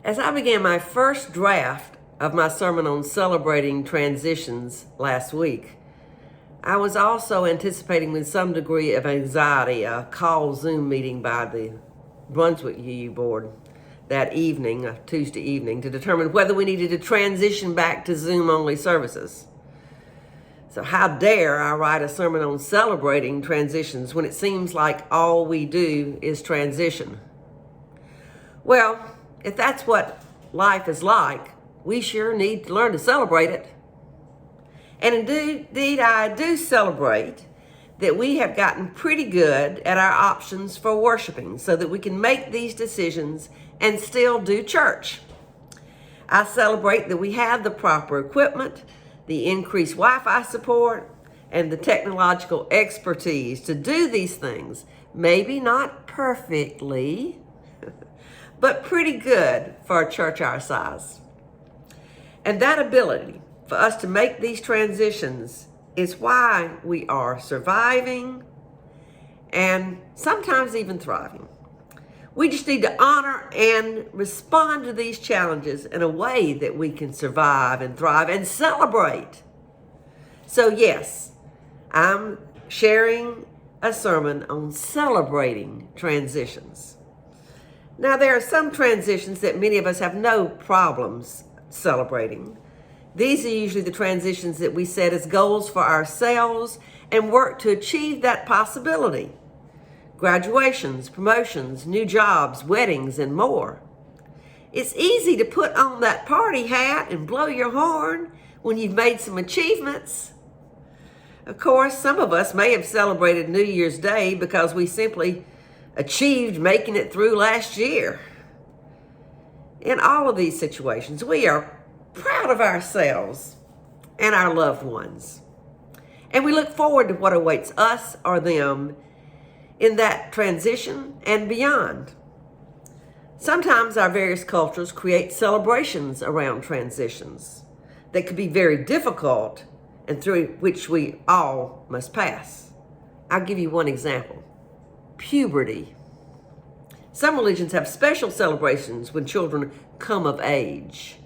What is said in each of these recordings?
As I began my first draft of my sermon on celebrating transitions last week, I was also anticipating with some degree of anxiety a call Zoom meeting by the Brunswick UU board that evening, Tuesday evening, to determine whether we needed to transition back to Zoom-only services. So how dare I write a sermon on celebrating transitions when it seems like all we do is transition? Well, if that's what life is like, we sure need to learn to celebrate it. And indeed, I do celebrate that we have gotten pretty good at our options for worshiping so that we can make these decisions and still do church. I celebrate that we have the proper equipment, the increased Wi-Fi support, and the technological expertise to do these things. Maybe not perfectly, but pretty good for a church our size. And that ability for us to make these transitions is why we are surviving and sometimes even thriving. We just need to honor and respond to these challenges in a way that we can survive and thrive and celebrate. So yes, I'm sharing a sermon on celebrating transitions. Now, there are some transitions that many of us have no problems celebrating. These are usually the transitions that we set as goals for ourselves and work to achieve that possibility. Graduations, promotions, new jobs, weddings, and more. It's easy to put on that party hat and blow your horn when you've made some achievements. Of course, some of us may have celebrated New Year's Day because we simply achieved making it through last year. In all of these situations, we are proud of ourselves and our loved ones. And we look forward to what awaits us or them in that transition and beyond. Sometimes our various cultures create celebrations around transitions that could be very difficult and through which we all must pass. I'll give you one example. Puberty. Some religions have special celebrations when children come of age.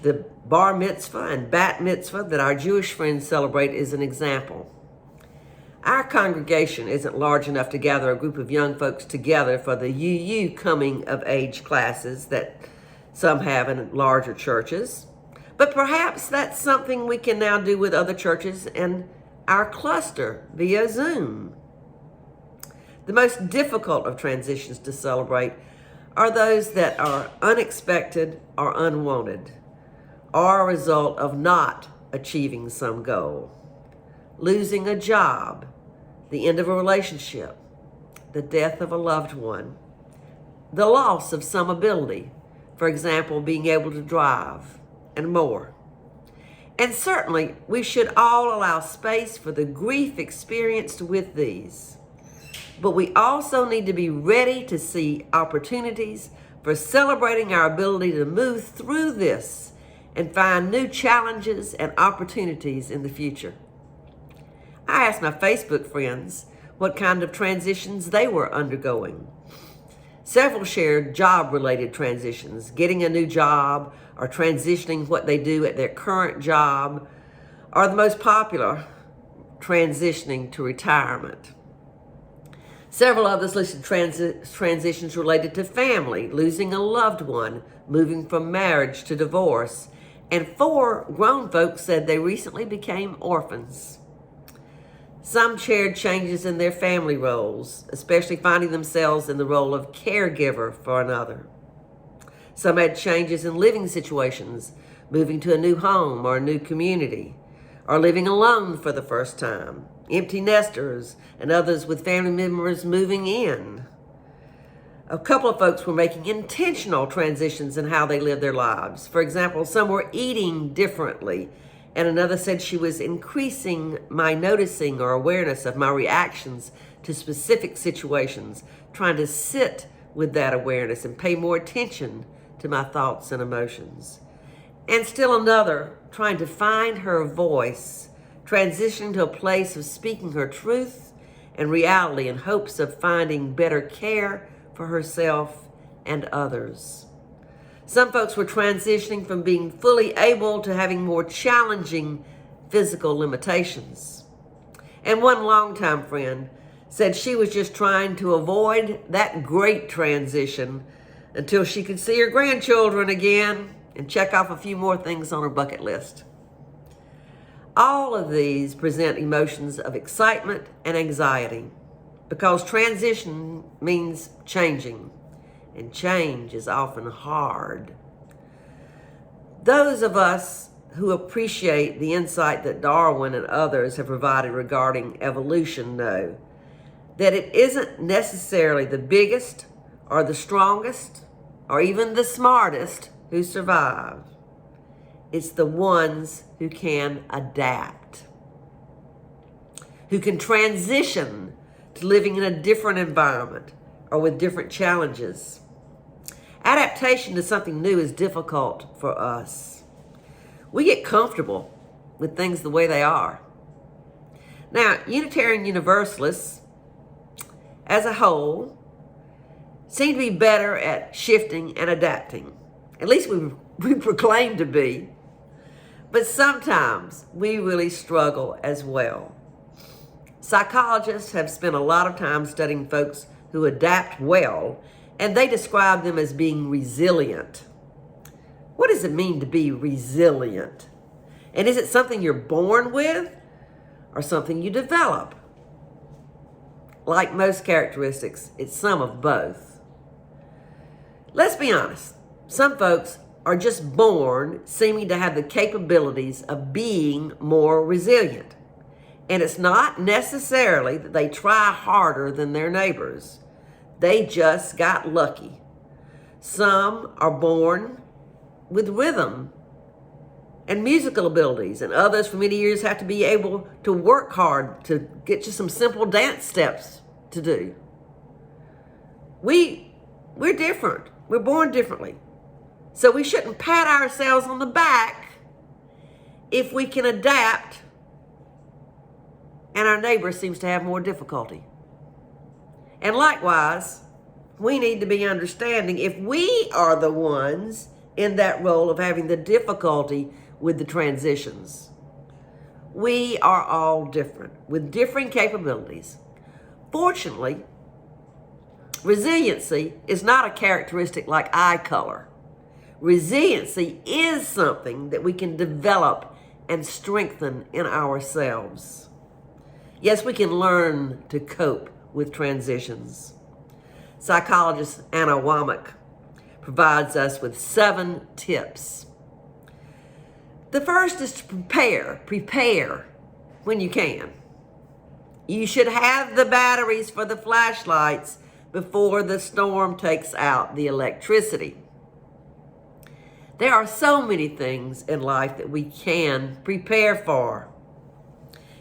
The bar mitzvah and bat mitzvah that our Jewish friends celebrate is an example. Our congregation isn't large enough to gather a group of young folks together for the UU coming of age classes that some have in larger churches. But perhaps that's something we can now do with other churches and our cluster via Zoom. The most difficult of transitions to celebrate are those that are unexpected or unwanted, or a result of not achieving some goal. Losing a job, the end of a relationship, the death of a loved one, the loss of some ability, for example, being able to drive, and more. And certainly, we should all allow space for the grief experienced with these. But we also need to be ready to see opportunities for celebrating our ability to move through this and find new challenges and opportunities in the future. I asked my Facebook friends what kind of transitions they were undergoing. Several shared job-related transitions, getting a new job or transitioning what they do at their current job, are the most popular, transitioning to retirement. Several others listed transitions related to family, losing a loved one, moving from marriage to divorce, and 4 grown folks said they recently became orphans. Some shared changes in their family roles, especially finding themselves in the role of caregiver for another. Some had changes in living situations, moving to a new home or a new community, or living alone for the first time, empty nesters, and others with family members moving in. A couple of folks were making intentional transitions in how they live their lives. For example, some were eating differently, and another said she was increasing my noticing or awareness of my reactions to specific situations, trying to sit with that awareness and pay more attention to my thoughts and emotions. And still another trying to find her voice, transitioning to a place of speaking her truth and reality in hopes of finding better care for herself and others. Some folks were transitioning from being fully able to having more challenging physical limitations. And one longtime friend said she was just trying to avoid that great transition until she could see her grandchildren again and check off a few more things on her bucket list. All of these present emotions of excitement and anxiety because transition means changing, and change is often hard. Those of us who appreciate the insight that Darwin and others have provided regarding evolution know that it isn't necessarily the biggest or the strongest or even the smartest who survive. It's the ones who can adapt, who can transition to living in a different environment or with different challenges. Adaptation to something new is difficult for us. We get comfortable with things the way they are. Now, Unitarian Universalists, as a whole, seem to be better at shifting and adapting. At least we proclaim to be. But sometimes we really struggle as well. Psychologists have spent a lot of time studying folks who adapt well, and they describe them as being resilient. What does it mean to be resilient? And is it something you're born with or something you develop? Like most characteristics, it's some of both. Let's be honest. Some folks are just born seeming to have the capabilities of being more resilient. And it's not necessarily that they try harder than their neighbors. They just got lucky. Some are born with rhythm and musical abilities, and others for many years have to be able to work hard to get you some simple dance steps to do. We're different. We're born differently. So we shouldn't pat ourselves on the back if we can adapt and our neighbor seems to have more difficulty. And likewise, we need to be understanding if we are the ones in that role of having the difficulty with the transitions. We are all different with different capabilities. Fortunately, resiliency is not a characteristic like eye color. Resiliency is something that we can develop and strengthen in ourselves. Yes, we can learn to cope with transitions. Psychologist Anna Womack provides us with 7 tips. The first is to prepare when you can. You should have the batteries for the flashlights before the storm takes out the electricity. There are so many things in life that we can prepare for,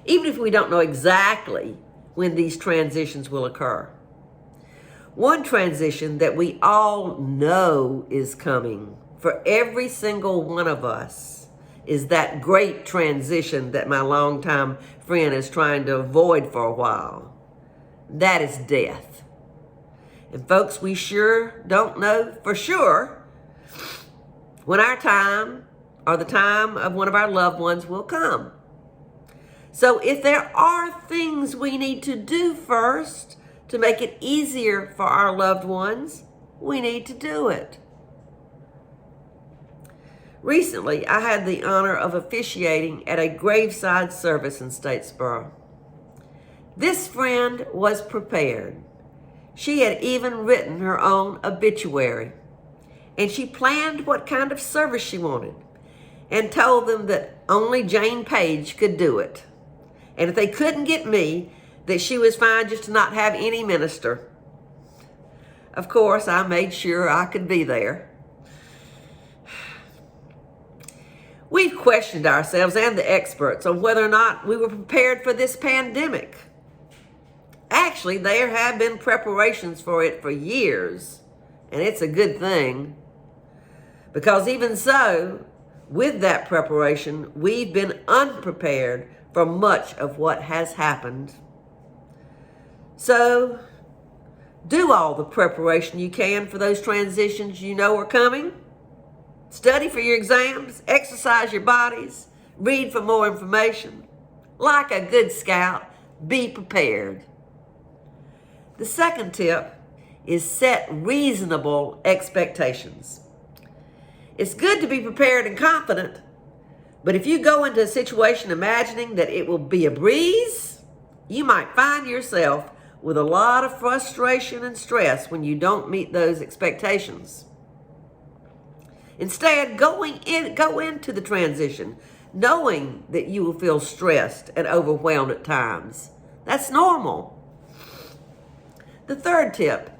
even if we don't know exactly when these transitions will occur. One transition that we all know is coming for every single one of us is that great transition that my longtime friend is trying to avoid for a while. That is death. And folks, we sure don't know for sure when our time or the time of one of our loved ones will come. So if there are things we need to do first to make it easier for our loved ones, we need to do it. Recently, I had the honor of officiating at a Graveside service in Statesboro. This friend was prepared. She had even written her own obituary, and she planned what kind of service she wanted and told them that only Jane Page could do it. And if they couldn't get me, that she was fine just to not have any minister. Of course, I made sure I could be there. We've questioned ourselves and the experts on whether or not we were prepared for this pandemic. Actually, there have been preparations for it for years, and it's a good thing. Because even so, with that preparation, we've been unprepared for much of what has happened. So, do all the preparation you can for those transitions you know are coming. Study for your exams, exercise your bodies, read for more information. Like a good scout, be prepared. The second tip is set reasonable expectations. It's good to be prepared and confident, but if you go into a situation imagining that it will be a breeze, you might find yourself with a lot of frustration and stress when you don't meet those expectations. Instead, go into the transition knowing that you will feel stressed and overwhelmed at times. That's normal. The third tip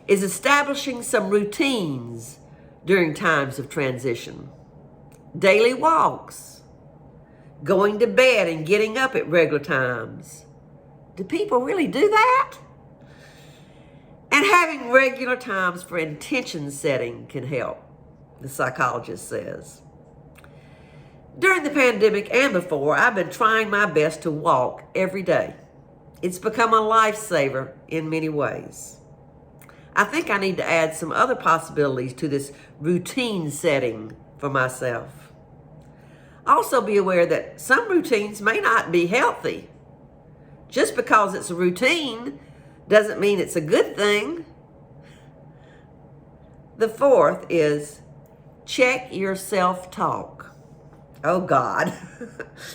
is establishing some routines during times of transition. Daily walks, going to bed and getting up at regular times. Do people really do that? And having regular times for intention setting can help, the psychologist says. During the pandemic and before, I've been trying my best to walk every day. It's become a lifesaver in many ways. I think I need to add some other possibilities to this routine setting for myself. Also be aware that some routines may not be healthy. Just because it's a routine doesn't mean it's a good thing. The fourth is check your self-talk. Oh God,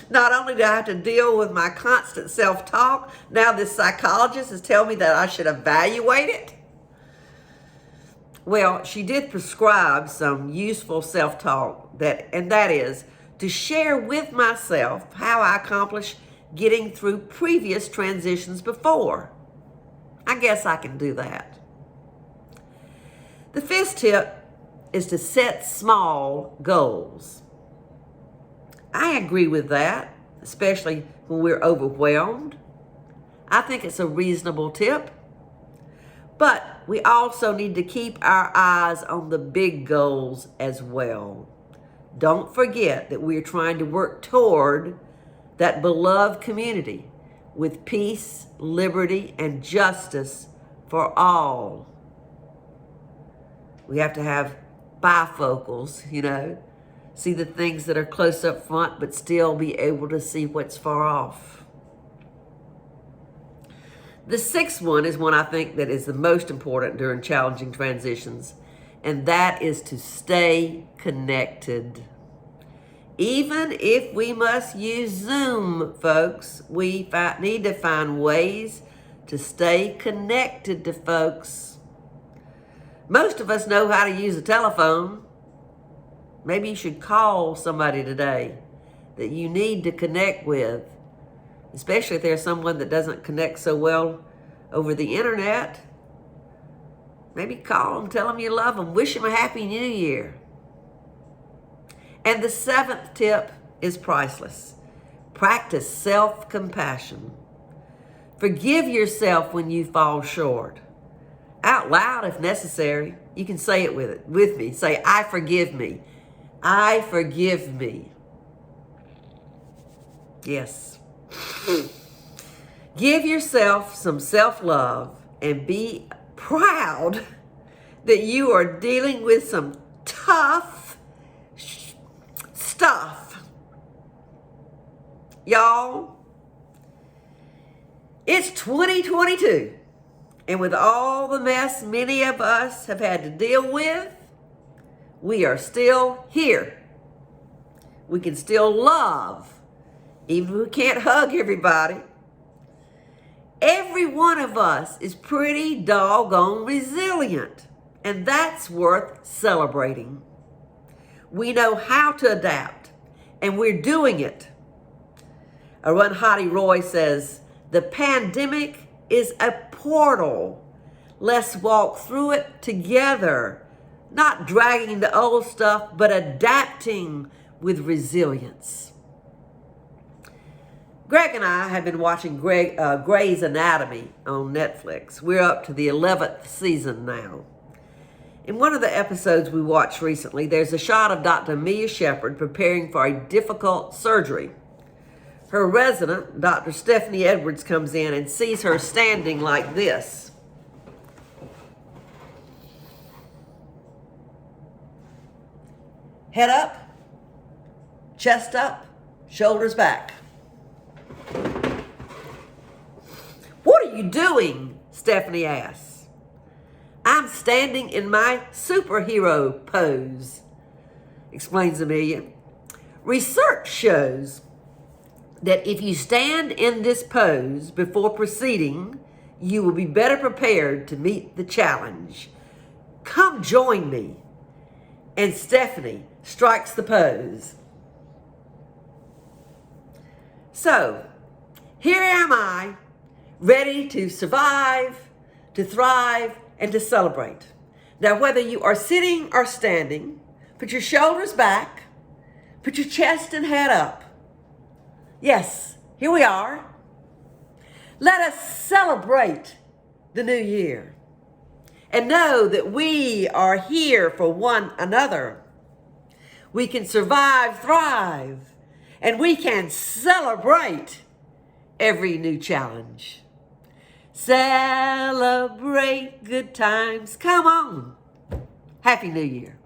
not only do I have to deal with my constant self-talk, now this psychologist is telling me that I should evaluate it. Well, she did prescribe some useful self-talk, and that is to share with myself how I accomplished getting through previous transitions before. I guess I can do that. The fifth tip is to set small goals. I agree with that, especially when we're overwhelmed. I think it's a reasonable tip. But we also need to keep our eyes on the big goals as well. Don't forget that we're trying to work toward that beloved community with peace, liberty, and justice for all. We have to have bifocals, see the things that are close up front, but still be able to see what's far off. The sixth one is one I think that is the most important during challenging transitions, and that is to stay connected. Even if we must use Zoom, folks, we need to find ways to stay connected to folks. Most of us know how to use a telephone. Maybe you should call somebody today that you need to connect with, especially if there's someone that doesn't connect so well over the internet. Maybe call them, tell them you love them, wish them a happy new year. And the seventh tip is priceless. Practice self-compassion. Forgive yourself when you fall short. Out loud if necessary. You can say it with me. Say, I forgive me. I forgive me. Yes. Give yourself some self-love and be proud that you are dealing with some tough stuff. Y'all, it's 2022, and with all the mess many of us have had to deal with, we are still here. We can still love, even if we can't hug everybody. Every one of us is pretty doggone resilient, and that's worth celebrating. We know how to adapt, and we're doing it. Arundhati Roy says, the pandemic is a portal. Let's walk through it together, not dragging the old stuff, but adapting with resilience. Greg and I have been watching Grey's Anatomy on Netflix. We're up to the 11th season now. In one of the episodes we watched recently, there's a shot of Dr. Mia Shepherd preparing for a difficult surgery. Her resident, Dr. Stephanie Edwards, comes in and sees her standing like this. Head up, chest up, shoulders back. What are you doing? Stephanie asks. I'm standing in my superhero pose, explains Amelia. Research shows that if you stand in this pose before proceeding, you will be better prepared to meet the challenge. Come join me. And Stephanie strikes the pose. So, here am I, ready to survive, to thrive, and to celebrate. Now, whether you are sitting or standing, put your shoulders back, put your chest and head up. Yes, here we are. Let us celebrate the new year and know that we are here for one another. We can survive, thrive, and we can celebrate every new challenge. Celebrate good times. Come on. Happy New Year.